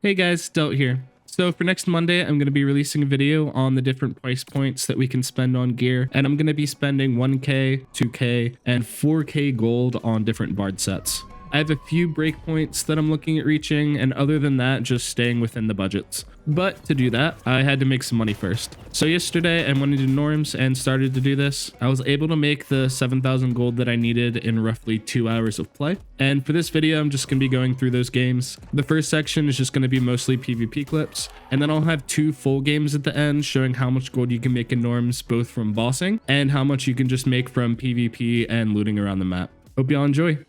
Hey guys, Delt here. So for next Monday, I'm going to be releasing a video on the different price points that we can spend on gear, and I'm going to be spending 1k, 2k, and 4k gold on different bard sets. I have a few breakpoints that I'm looking at reaching, and other than that, just staying within the budgets. But to do that, I had to make some money first. So yesterday, I went into norms and started to do this. I was able to make the 7,000 gold that I needed in roughly 2 hours of play. And for this video, I'm just going to be going through those games. The first section is just going to be mostly PvP clips, and then I'll have 2 full games at the end showing how much gold you can make in norms, both from bossing and how much you can just make from PvP and looting around the map. Hope y'all enjoy.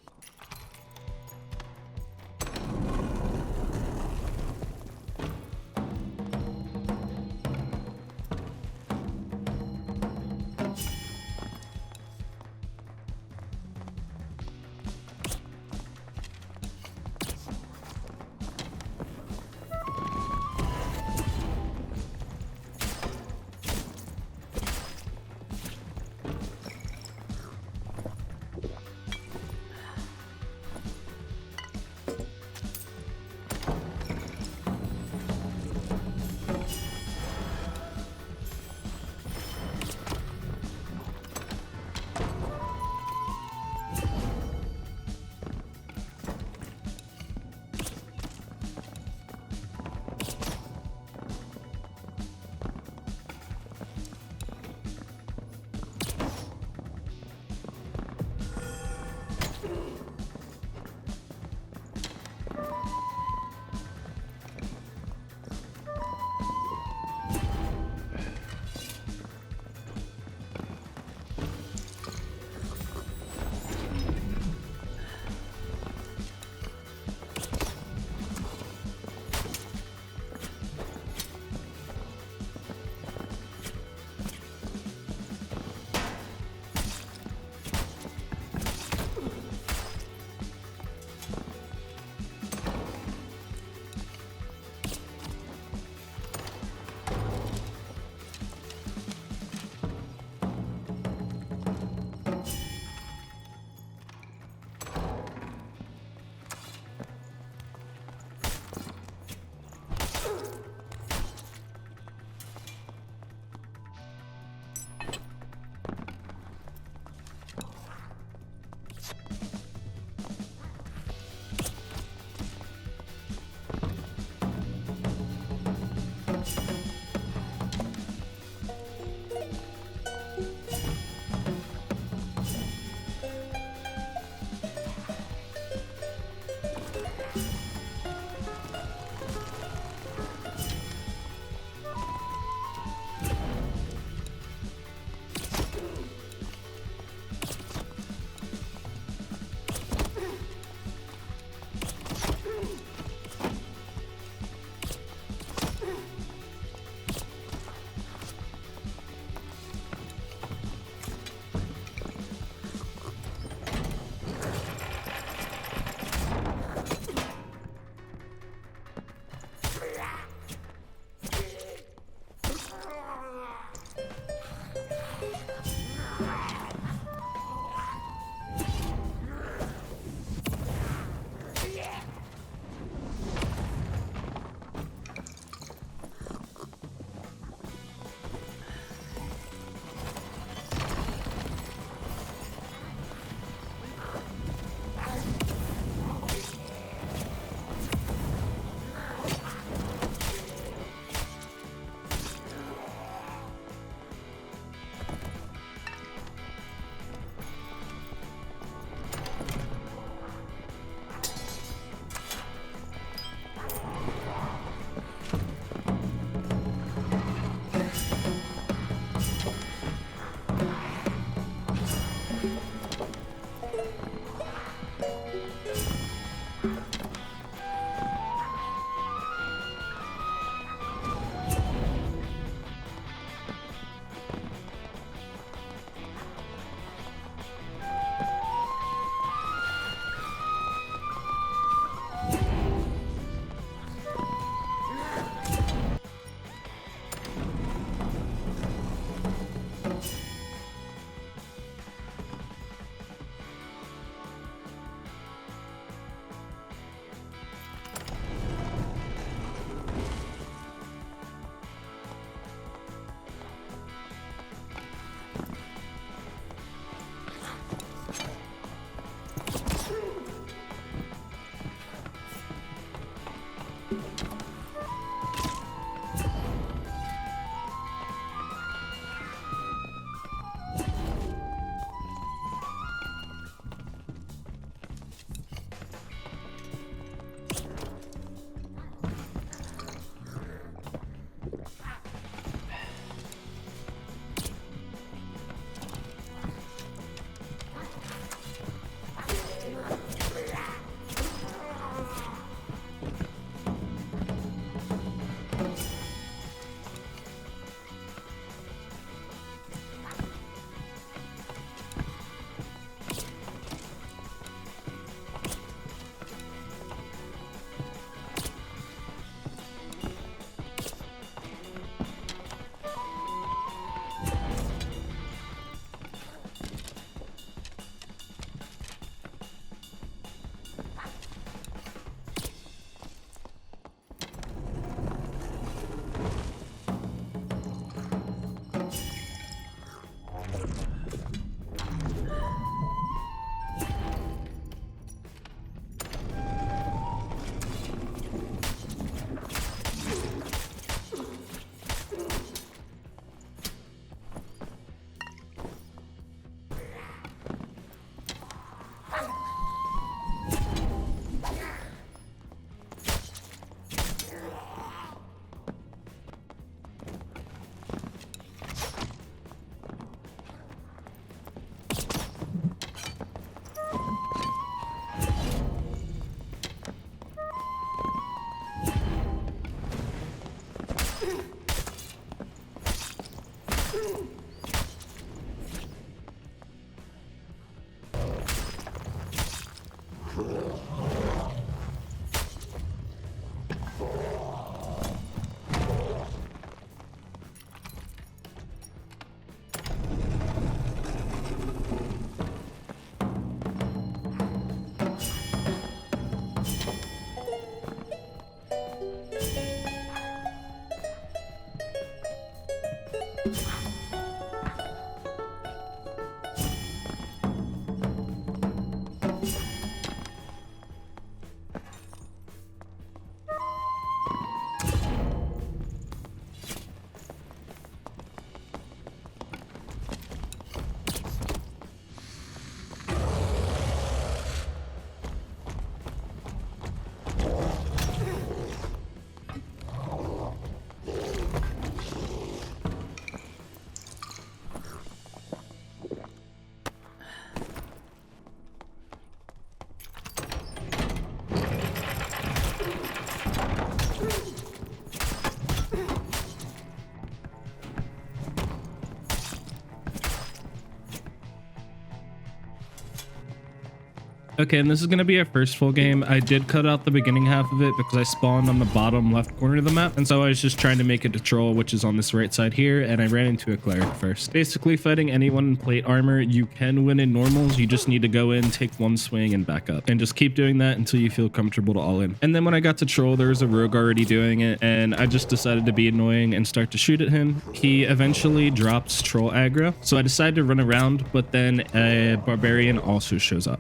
Okay, and this is going to be our first full game. I did cut out the beginning half of it because I spawned on the bottom left corner of the map. And so I was just trying to make it to troll, which is on this right side here. And I ran into a cleric first. Basically, fighting anyone in plate armor, you can win in normals. You just need to go in, take one swing, and back up. And just keep doing that until you feel comfortable to all in. And then when I got to troll, there was a rogue already doing it. And I just decided to be annoying and start to shoot at him. He eventually drops troll aggro. So I decided to run around, but then a barbarian also shows up.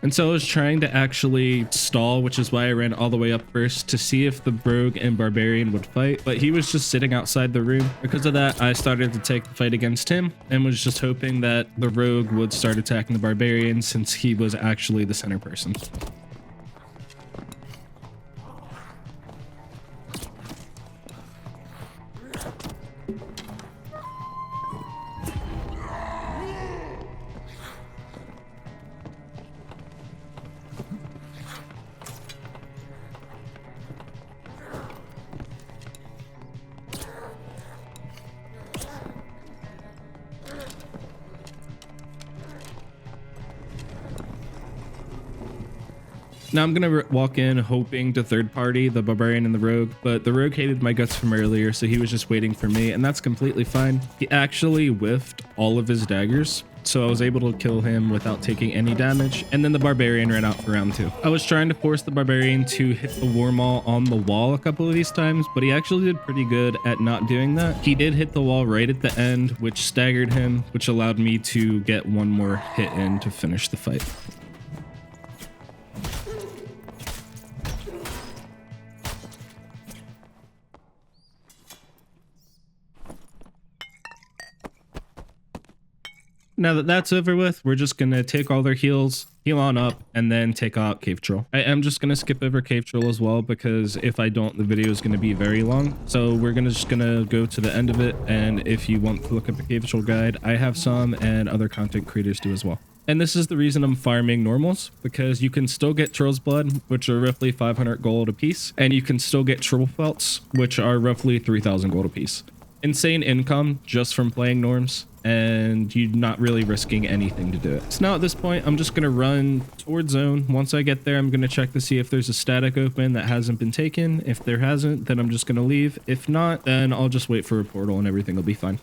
And so I was trying to actually stall, which is why I ran all the way up first to see if the rogue and barbarian would fight, but he was just sitting outside the room. Because of that, I started to take the fight against him and was just hoping that the rogue would start attacking the barbarian since he was actually the center person. Now I'm gonna walk in hoping to third party the barbarian and the rogue, but the rogue hated my guts from earlier, so he was just waiting for me, and that's completely fine. He actually whiffed all of his daggers, so I was able to kill him without taking any damage, and then the barbarian ran out for round 2. I was trying to force the barbarian to hit the war maul on the wall a couple of these times, but he actually did pretty good at not doing that. He did hit the wall right at the end, which staggered him, which allowed me to get one more hit in to finish the fight. Now that that's over with, we're just gonna take all their heals, heal on up, and then take out Cave Troll. I am just gonna skip over Cave Troll as well, because if I don't, the video is gonna be very long. So we're just gonna go to the end of it, and if you want to look up a Cave Troll guide, I have some, and other content creators do as well. And this is the reason I'm farming normals, because you can still get Troll's Blood, which are roughly 500 gold a piece, and you can still get Troll Felts, which are roughly 3,000 gold a piece. Insane income just from playing norms, and you're not really risking anything to do it. So now at this point, I'm just going to run towards zone. Once I get there, I'm going to check to see if there's a static open that hasn't been taken. If there hasn't, then I'm just going to leave. If not, then I'll just wait for a portal and everything will be fine.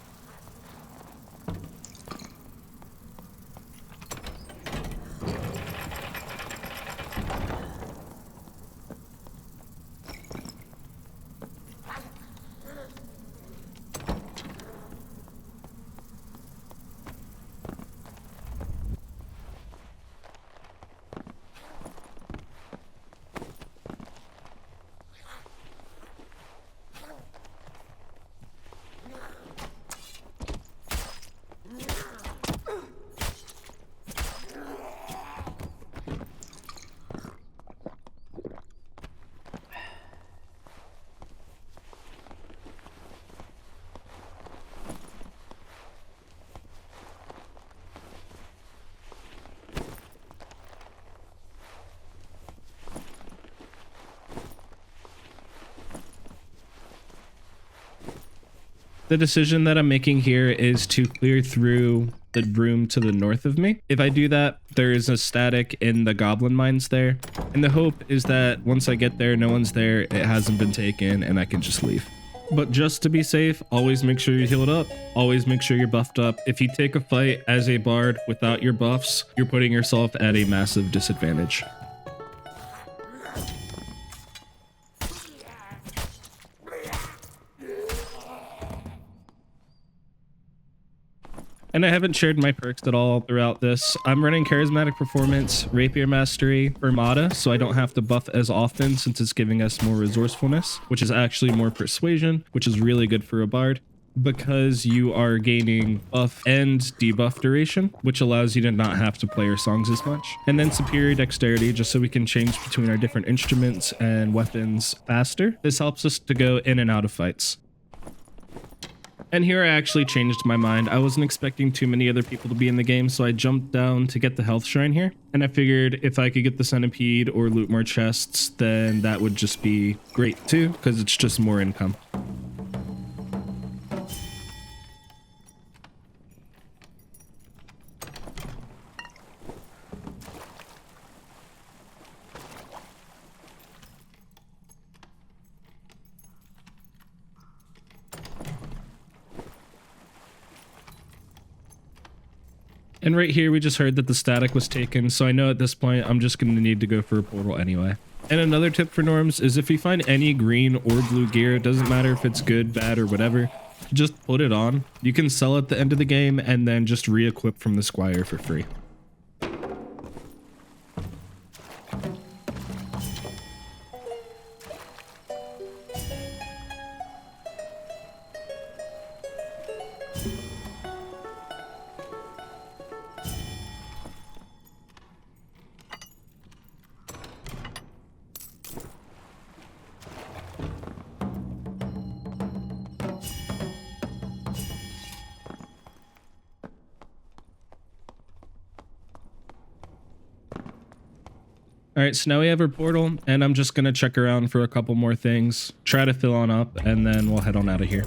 The decision that I'm making here is to clear through the room to the north of me. If I do that, there is a static in the goblin mines there. And the hope is that once I get there, no one's there, it hasn't been taken, and I can just leave. But just to be safe, always make sure you're healed up. Always make sure you're buffed up. If you take a fight as a bard without your buffs, you're putting yourself at a massive disadvantage. And I haven't shared my perks at all throughout this. I'm running Charismatic Performance, Rapier Mastery, Fermata, so I don't have to buff as often since it's giving us more resourcefulness, which is actually more persuasion, which is really good for a bard because you are gaining buff and debuff duration, which allows you to not have to play your songs as much. And then superior dexterity, just so we can change between our different instruments and weapons faster. This helps us to go in and out of fights. And here I actually changed my mind. I wasn't expecting too many other people to be in the game, so I jumped down to get the health shrine here. And I figured if I could get the centipede or loot more chests, then that would just be great too, because it's just more income. And right here, we just heard that the static was taken, so I know at this point, I'm just going to need to go for a portal anyway. And another tip for norms is if you find any green or blue gear, it doesn't matter if it's good, bad, or whatever, just put it on. You can sell at the end of the game and then just re-equip from the squire for free. All right, so now we have our portal, and I'm just going to check around for a couple more things, try to fill on up, and then we'll head on out of here.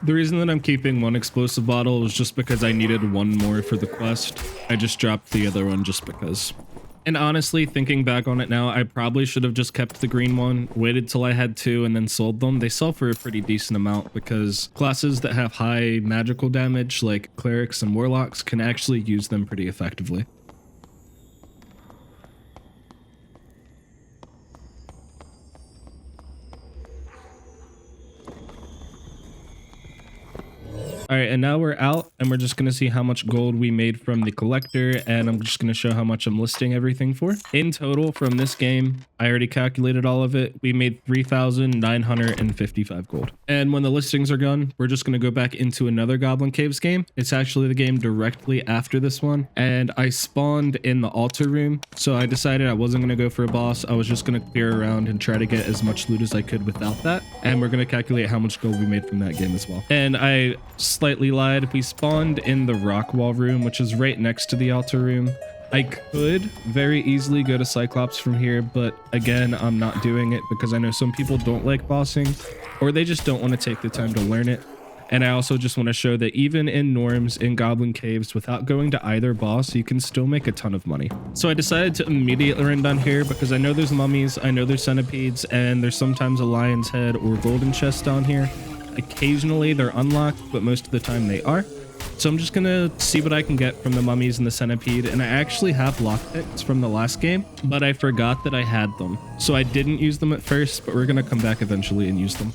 The reason that I'm keeping one explosive bottle is just because I needed one more for the quest. I just dropped the other one just because. And honestly, thinking back on it now, I probably should have just kept the green one, waited till I had two, and then sold them. They sell for a pretty decent amount because classes that have high magical damage, like clerics and warlocks, can actually use them pretty effectively. All right, and now we're out and we're just going to see how much gold we made from the collector, and I'm just going to show how much I'm listing everything for. In total from this game, I already calculated all of it. We made 3,955 gold. And when the listings are done, we're just going to go back into another Goblin Caves game. It's actually the game directly after this one, and I spawned in the altar room, so I decided I wasn't going to go for a boss. I was just going to clear around and try to get as much loot as I could without that, and we're going to calculate how much gold we made from that game as well. And I slightly lied. We spawned in the rock wall room, which is right next to the altar room. I could very easily go to Cyclops from here, but again, I'm not doing it because I know some people don't like bossing, or they just don't want to take the time to learn it. And I also just want to show that even in norms in Goblin Caves, without going to either boss, you can still make a ton of money. So I decided to immediately run down here because I know there's mummies, I know there's centipedes, and there's sometimes a lion's head or golden chest down here. Occasionally they're unlocked, but most of the time they are. So I'm just gonna see what I can get from the mummies and the centipede, and I actually have lockpicks from the last game, but I forgot that I had them. So I didn't use them at first, but we're gonna come back eventually and use them.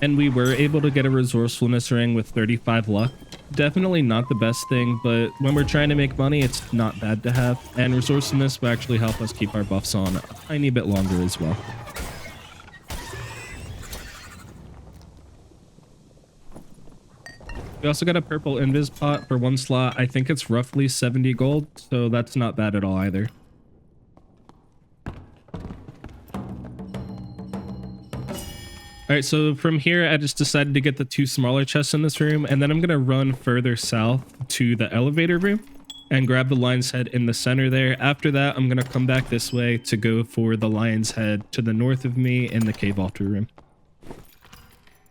And we were able to get a resourcefulness ring with 35 luck. Definitely not the best thing, but when we're trying to make money, it's not bad to have. And resourcefulness will actually help us keep our buffs on a tiny bit longer as well. We also got a purple invis pot for 1 slot. I think it's roughly 70 gold, so that's not bad at all either. All right, so from here, I just decided to get the 2 smaller chests in this room, and then I'm going to run further south to the elevator room and grab the lion's head in the center there. After that, I'm going to come back this way to go for the lion's head to the north of me in the cave altar room.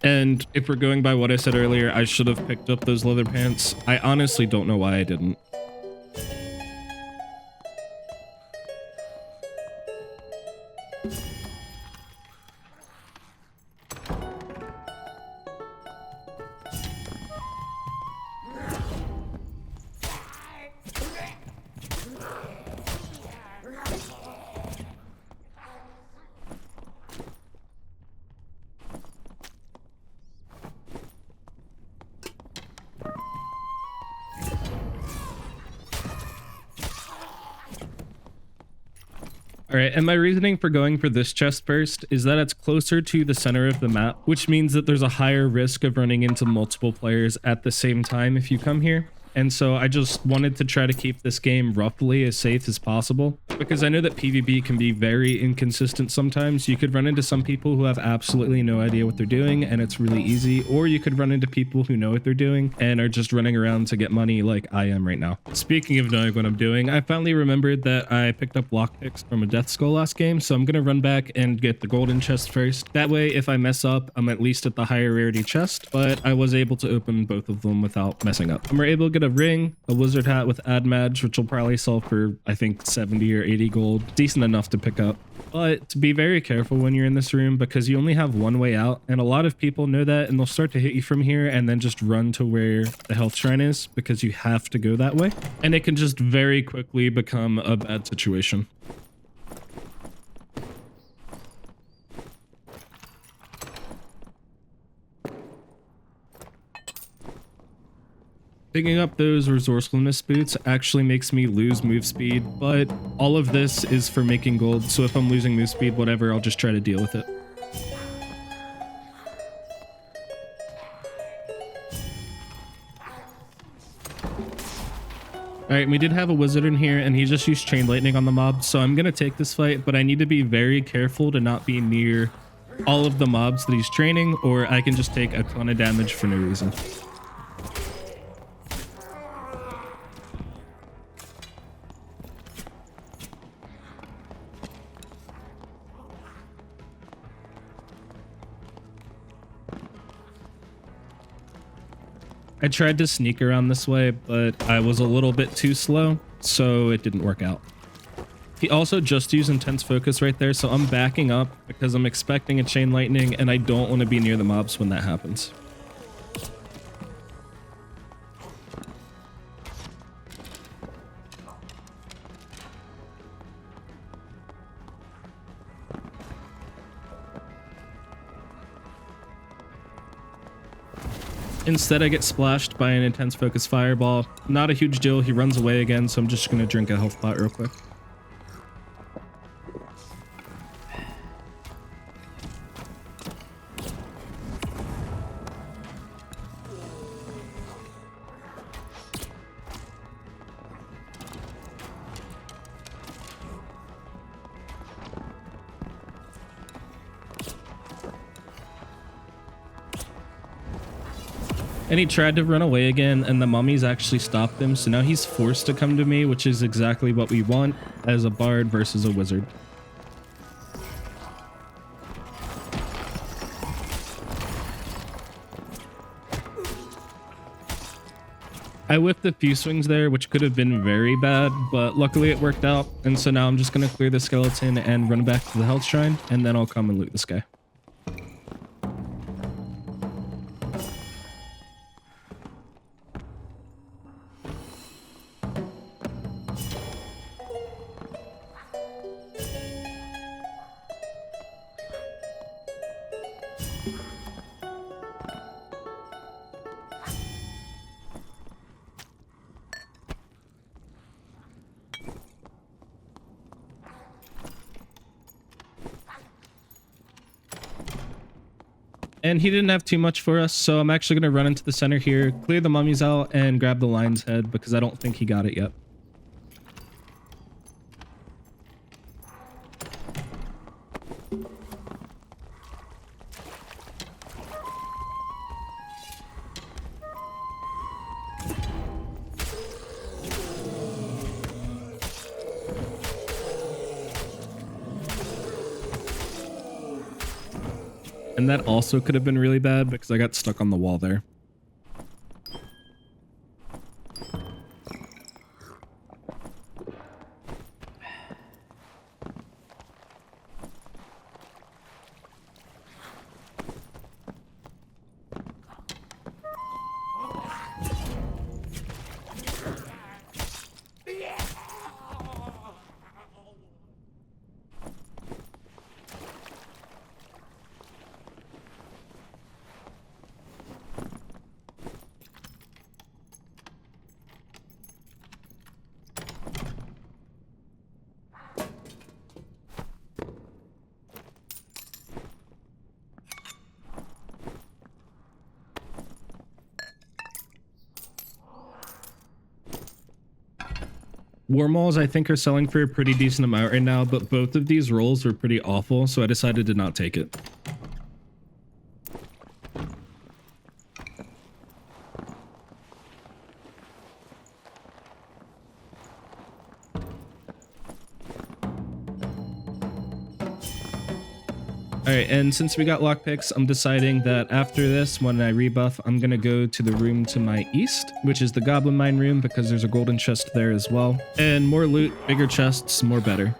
And if we're going by what I said earlier, I should have picked up those leather pants. I honestly don't know why I didn't. All right, and my reasoning for going for this chest first is that it's closer to the center of the map, which means that there's a higher risk of running into multiple players at the same time if you come here. And so I just wanted to try to keep this game roughly as safe as possible, because I know that PvP can be very inconsistent sometimes. You could run into some people who have absolutely no idea what they're doing and it's really easy, or you could run into people who know what they're doing and are just running around to get money like I am right now. Speaking of knowing what I'm doing, I finally remembered that I picked up lockpicks from a death skull last game, so I'm gonna run back and get the golden chest first. That way, if I mess up, I'm at least at the higher rarity chest, but I was able to open both of them without messing up. And we're able to get a ring, a wizard hat with ad madge, which will probably sell for I think 70 or 80 gold. Decent enough to pick up. But to be very careful when you're in this room, because you only have one way out, and a lot of people know that, and they'll start to hit you from here and then just run to where the health shrine is, because you have to go that way, and it can just very quickly become a bad situation. Picking up those resourcefulness boots actually makes me lose move speed, but all of this is for making gold, so if I'm losing move speed, whatever, I'll just try to deal with it. Alright, we did have a wizard in here, and he just used chain lightning on the mob, so I'm gonna take this fight, but I need to be very careful to not be near all of the mobs that he's training, or I can just take a ton of damage for no reason. I tried to sneak around this way, but I was a little bit too slow, so it didn't work out. He also just used intense focus right there, so I'm backing up because I'm expecting a chain lightning and I don't want to be near the mobs when that happens. Instead, I get splashed by an intense focus fireball. Not a huge deal. He runs away again, so I'm just going to drink a health pot real quick. And he tried to run away again, and the mummies actually stopped him, so now he's forced to come to me, which is exactly what we want as a bard versus a wizard. I whiffed a few swings there, which could have been very bad, but luckily it worked out, and so now I'm just going to clear the skeleton and run back to the health shrine, and then I'll come and loot this guy. And he didn't have too much for us, so I'm actually going to run into the center here, clear the mummies out, and grab the lion's head because I don't think he got it yet. And that also could have been really bad because I got stuck on the wall there. War Mauls, I think, are selling for a pretty decent amount right now, but both of these rolls were pretty awful, so I decided to not take it. Alright, and since we got lockpicks, I'm deciding that after this, when I rebuff, I'm gonna go to the room to my east, which is the Goblin Mine room, because there's a golden chest there as well. And more loot, bigger chests, more better.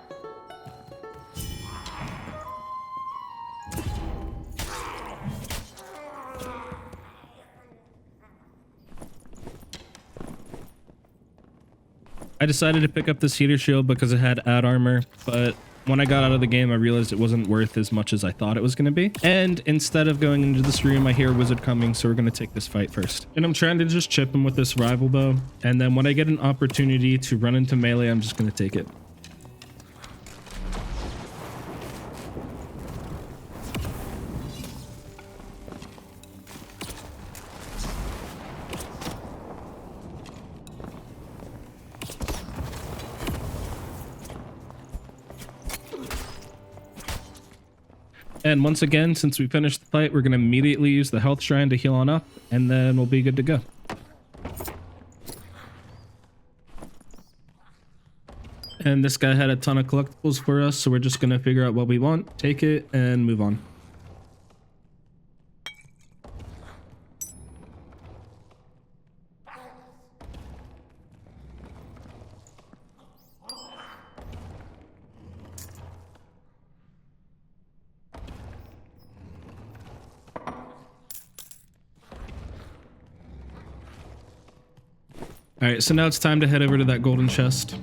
I decided to pick up this heater shield because it had add armor, but when I got out of the game, I realized it wasn't worth as much as I thought it was going to be. And instead of going into this room, I hear a wizard coming, so we're going to take this fight first. And I'm trying to just chip him with this rival bow. And then when I get an opportunity to run into melee, I'm just going to take it. And once again, since we finished the fight, we're going to immediately use the health shrine to heal on up, and then we'll be good to go. And this guy had a ton of collectibles for us, so we're just going to figure out what we want, take it, and move on. All right, so now it's time to head over to that golden chest.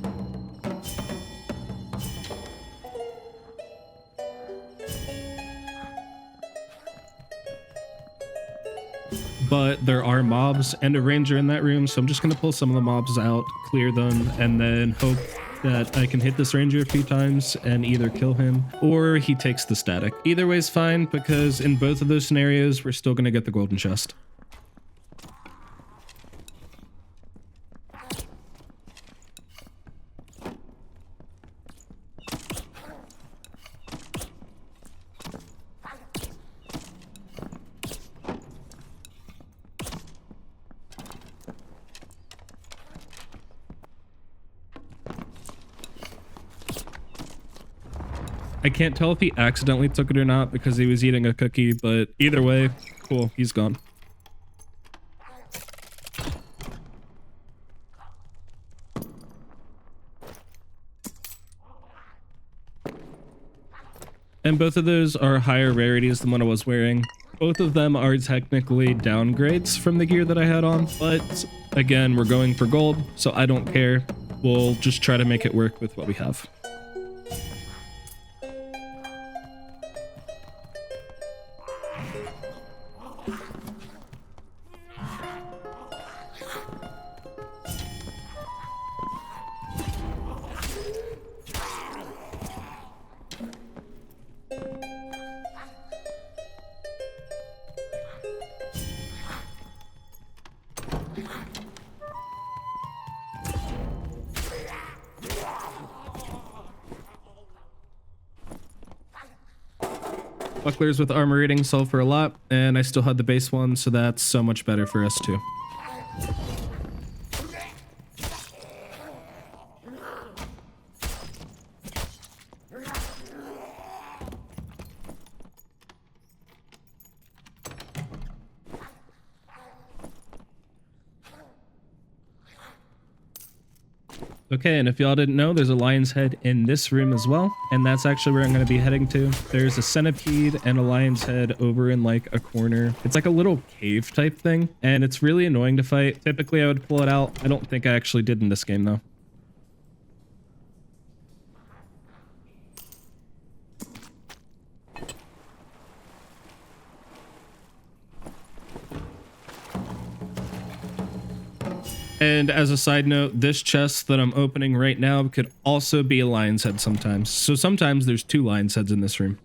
But there are mobs and a ranger in that room, so I'm just going to pull some of the mobs out, clear them, and then hope that I can hit this ranger a few times and either kill him or he takes the static. Either way is fine, because in both of those scenarios, we're still going to get the golden chest. I can't tell if he accidentally took it or not because he was eating a cookie, but either way, cool, he's gone. And both of those are higher rarities than what I was wearing. Both of them are technically downgrades from the gear that I had on, but again, we're going for gold, so I don't care. We'll just try to make it work with what we have. Bucklers with armor rating solve for a lot, and I still had the base one, so that's so much better for us too. Okay, and if y'all didn't know, there's a lion's head in this room as well, and that's actually where I'm going to be heading to. There's a centipede and a lion's head over in like a corner. It's like a little cave type thing, and it's really annoying to fight. Typically, I would pull it out. I don't think I actually did in this game, though. And as a side note, this chest that I'm opening right now could also be a lion's head sometimes. So sometimes there's 2 lion's heads in this room.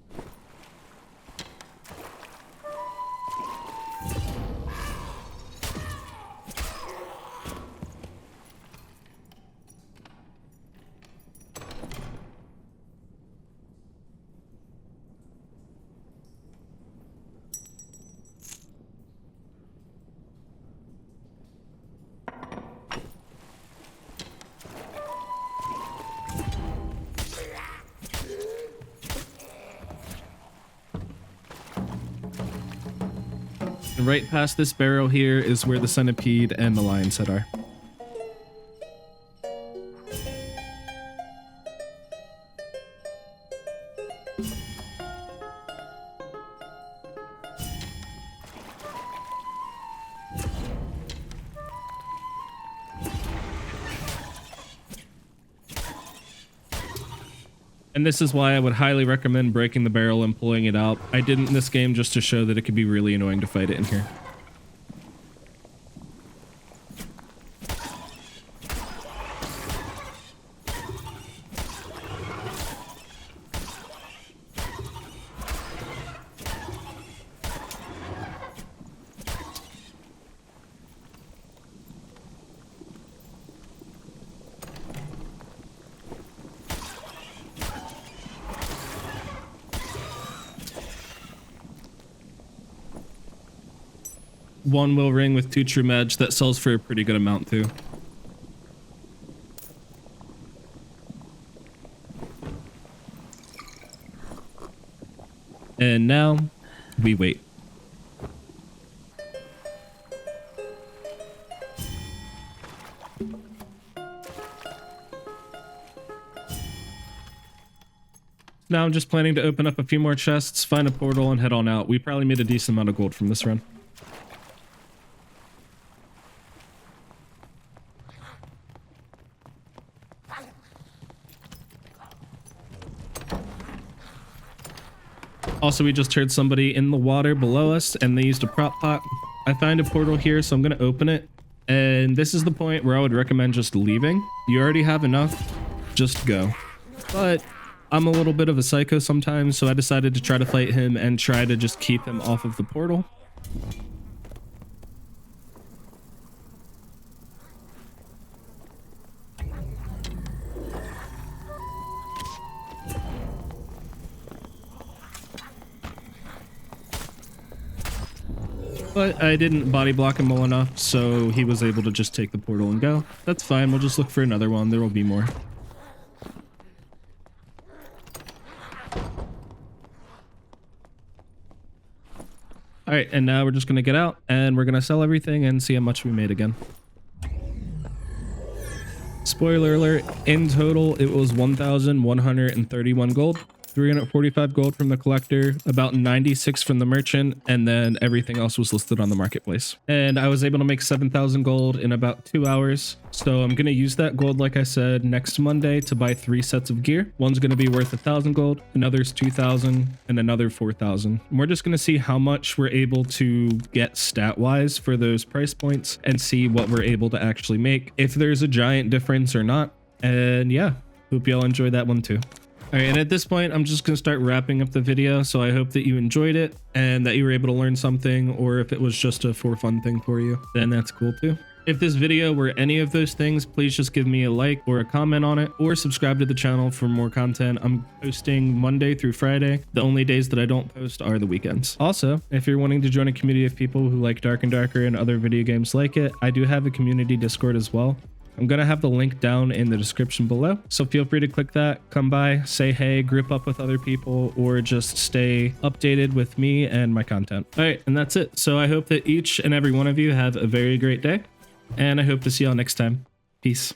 And right past this barrel here is where the centipede and the lion's head are. And this is why I would highly recommend breaking the barrel and pulling it out. I didn't in this game just to show that it could be really annoying to fight it in here. One will ring with 2 true edge that sells for a pretty good amount too. And now we wait. Now I'm just planning to open up a few more chests, find a portal, and head on out. We probably made a decent amount of gold from this run. Also, we just heard somebody in the water below us, and they used a prop pot. I find a portal here, so I'm going to open it. And this is the point where I would recommend just leaving. You already have enough. Just go. But I'm a little bit of a psycho sometimes, so I decided to try to fight him and try to just keep him off of the portal. But I didn't body block him well enough, so he was able to just take the portal and go. That's fine, we'll just look for another one. There will be more. Alright, and now we're just going to get out, and we're going to sell everything and see how much we made again. Spoiler alert, in total it was 1,131 gold. 345 gold from the collector, about 96 from the merchant, and then everything else was listed on the marketplace. And I was able to make 7,000 gold in about 2 hours. So I'm going to use that gold, like I said, next Monday to buy 3 sets of gear. One's going to be worth 1,000 gold, another's 2,000, and another 4,000. And we're just going to see how much we're able to get stat-wise for those price points and see what we're able to actually make, if there's a giant difference or not. And yeah, hope y'all enjoyed that one too. All right, and at this point, I'm just going to start wrapping up the video, so I hope that you enjoyed it and that you were able to learn something, or if it was just a for fun thing for you, then that's cool too. If this video were any of those things, please just give me a like or a comment on it, or subscribe to the channel for more content. I'm posting Monday through Friday. The only days that I don't post are the weekends. Also, if you're wanting to join a community of people who like Dark and Darker and other video games like it, I do have a community Discord as well. I'm going to have the link down in the description below, so feel free to click that, come by, say hey, group up with other people, or just stay updated with me and my content. All right, and that's it. So I hope that each and every one of you have a very great day, and I hope to see y'all next time. Peace.